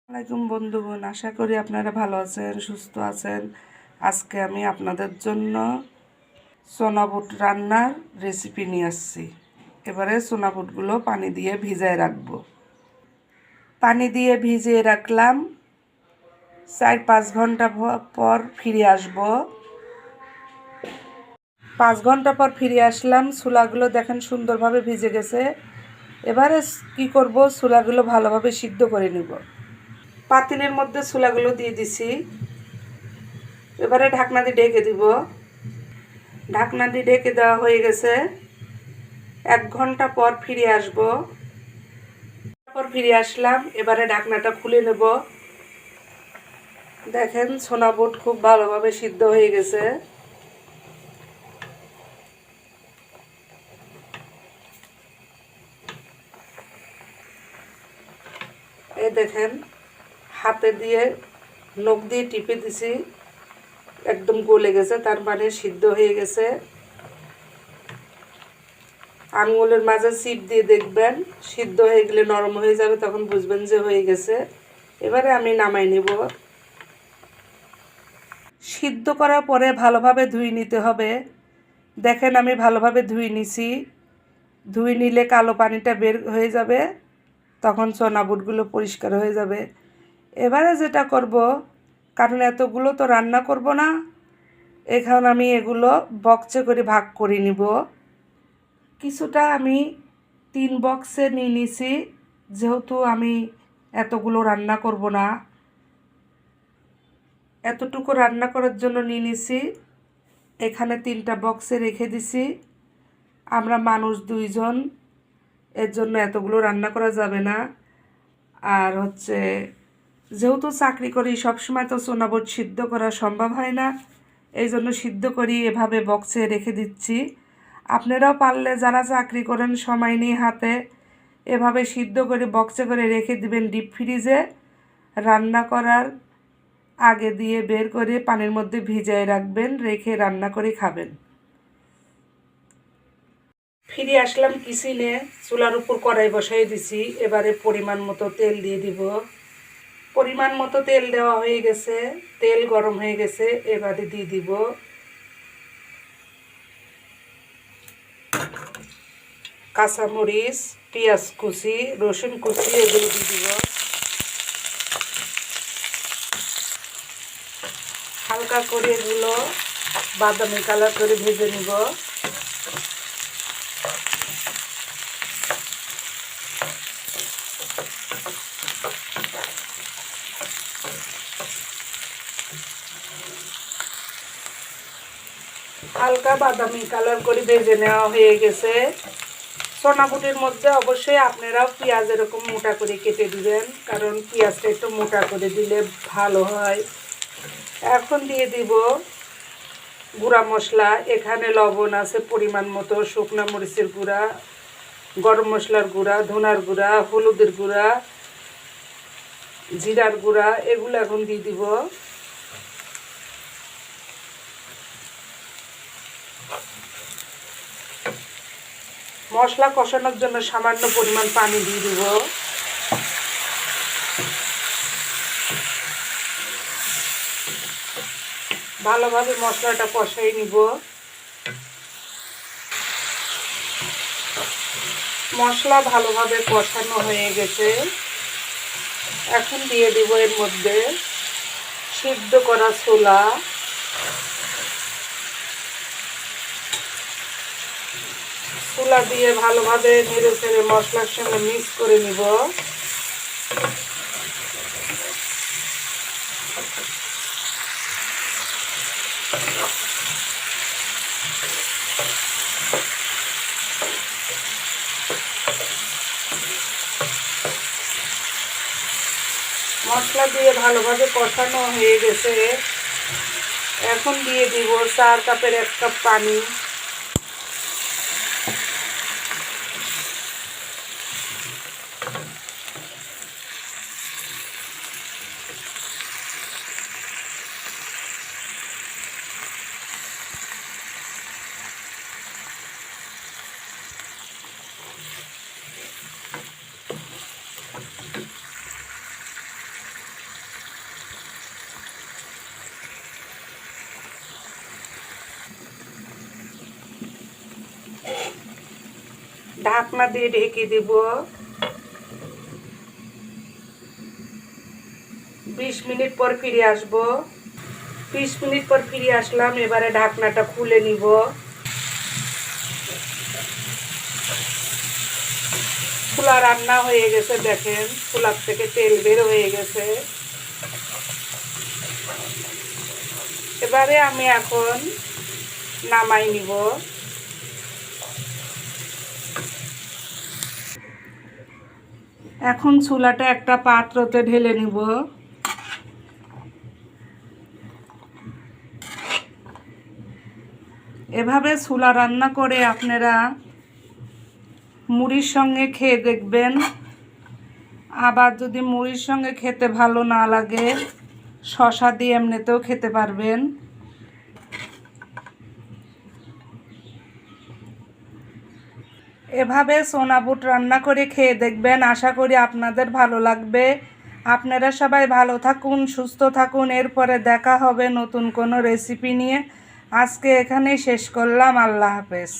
আসসালামাইকুম বন্ধুগণ, আশা করি আপনারা ভালো আছেন, সুস্থ আছেন। আজকে আমি আপনাদের জন্য সোনা বুট রান্নার রেসিপি নিয়ে আসছি। এবারে সোনা বুটগুলো পানি দিয়ে ভিজায় রাখবো। পানি দিয়ে ভিজিয়ে রাখলাম, 4-5 ঘন্টা পর ফিরে আসব। 5 ঘন্টা পর ফিরে আসলাম, ছোলাগুলো দেখেন সুন্দরভাবে ভিজে গেছে। এবারে কি করব, ছোলাগুলো ভালোভাবে সিদ্ধ করে নিব। পাতিলের মধ্যে ছোলাগুলো দিয়ে দিছি। এবারে ঢাকনা দিয়ে ঢেকে দিব। ঢাকনা দিয়ে ঢেকে দেওয়া হয়ে গেছে। 1 ঘন্টা পর ফিরে আসব। ফিরে আসলাম, এবারে ঢাকনাটা খুলে নেব। দেখেন সোনা বুট খুব ভালোভাবে সিদ্ধ হয়ে গেছে। এই দেখেন, হাতে দিয়ে নখ দিয়ে টিপে দিছি, একদম গলে গেছে, তার মানে সিদ্ধ হয়ে গেছে। আঙুলের মাঝে চিপ দিয়ে দেখবেন, সিদ্ধ হয়ে গেলে নরম হয়ে যাবে, তখন বুঝবেন যে হয়ে গেছে। এবারে আমি নামাই নেব। সিদ্ধ করার পরে ভালোভাবে ধুয়ে নিতে হবে। দেখেন আমি ভালোভাবে ধুয়ে নিছি। ধুয়ে নিলে কালো পানিটা বের হয়ে যাবে, তখন সোনা বুটগুলো পরিষ্কার হয়ে যাবে। এবারে যেটা করব, কারণ এতগুলো তো রান্না করব না, এখন আমি এগুলো বক্সে করে ভাগ করে নিব। কিছুটা আমি 3 বক্সে নিয়ে নিছি, যেহেতু আমি এতগুলো রান্না করব না, এতটুকু রান্না করার জন্য নিয়ে নিছি। এখানে 3টা বক্সে রেখে দিছি। আমরা মানুষ 2 জন, এর জন্য এতগুলো রান্না করা যাবে না। আর যেহেতু চাকরি করি, সবসময় তো সোনা বুট সিদ্ধ করা সম্ভব হয় না, এই জন্য সিদ্ধ করি এভাবে বক্সে রেখে দিচ্ছি। আপনারাও পারলে যারা চাকরি করেন, সময় নিয়ে হাতে, এভাবে সিদ্ধ করে বক্সে করে রেখে দিবেন ডিপ ফ্রিজে। রান্না করার আগে দিয়ে বের করে পানির মধ্যে ভিজিয়ে রাখবেন, রেখে রান্না করে খাবেন। ফিরে আসলাম কিচেনে, চুলার উপর কড়াই বসাই দিছি। এবারে পরিমাণ মতো তেল দিয়ে দিব। পরিমাণ মতো তেল দেওয়া হয়ে গেছে, তেল গরম হয়ে গেছে। এবারে দিয়ে দিব কাঁচামরিচ, পেঁয়াজ কুচি, রসুন কুচি, এগুলো দিয়ে দিব। হালকা করে এগুলো বাদামি কালার করে ভেজে নিব। হালকা বাদামি কালার করে ভেজে নেওয়া হয়ে গেছে। সোনা বুটের মধ্যে অবশ্যই আপনারাও পেঁয়াজ এরকম মোটা করে কেটে দিবেন, কারণ পেঁয়াজটা একটু মোটা করে দিলে ভালো হয়। এখন দিয়ে দিব গুঁড়া মশলা। এখানে লবণ আছে পরিমাণ মতো, শুকনো মরিচের গুঁড়া, গরম মশলার গুঁড়া, ধনার গুঁড়া, হলুদের গুঁড়া, জিরার গুঁড়া, এগুলো এখন দিয়ে দিব। মশলা কষানোর জন্য সামান্য পরিমাণ পানি দিয়ে দিব। ভালোভাবে মশলাটা কষাই নিব। মশলা ভালোভাবে কষানো হয়ে গেছে। এখন দিয়ে দিব এর মধ্যে সিদ্ধ করা ছোলা। ছোলা দিয়ে ভালোভাবে নেড়ে চেড়ে মশলার সঙ্গে মিক্স করে নিব। মশলা দিয়ে ভালোভাবে কষানো হয়ে গেছে। এখন দিয়ে দিব 4 কাপের 1 কাপ পানি। ঢাকনা দিয়ে ঢেকে দিব। 20 মিনিট পর ফিরে আসব। 20 মিনিট পর ফিরে আসলাম। এবারে ঢাকনাটা খুলে নিব। ছোলা রান্না হয়ে গেছে, দেখেন ছোলার থেকে তেল বের হয়ে গেছে। এবারে আমি এখন নামাই নিব। এখন ছোলাটা একটা পাত্রতে ঢেলে নিব। এভাবে ছোলা রান্না করে আপনারা মুড়ির সঙ্গে খেয়ে দেখবেন। আবার যদি মুড়ির সঙ্গে খেতে ভালো না লাগে, শসা দিয়ে এমনিতেও খেতে পারবেন। এভাবে সোনা বুট রান্না করে খেয়ে দেখবেন। আশা করি আপনাদের ভালো লাগবে। আপনারা সবাই ভালো থাকুন, সুস্থ থাকুন। এরপরে দেখা হবে নতুন কোনো রেসিপি নিয়ে। আজকে এখানেই শেষ করলাম। আল্লাহ হাফেজ।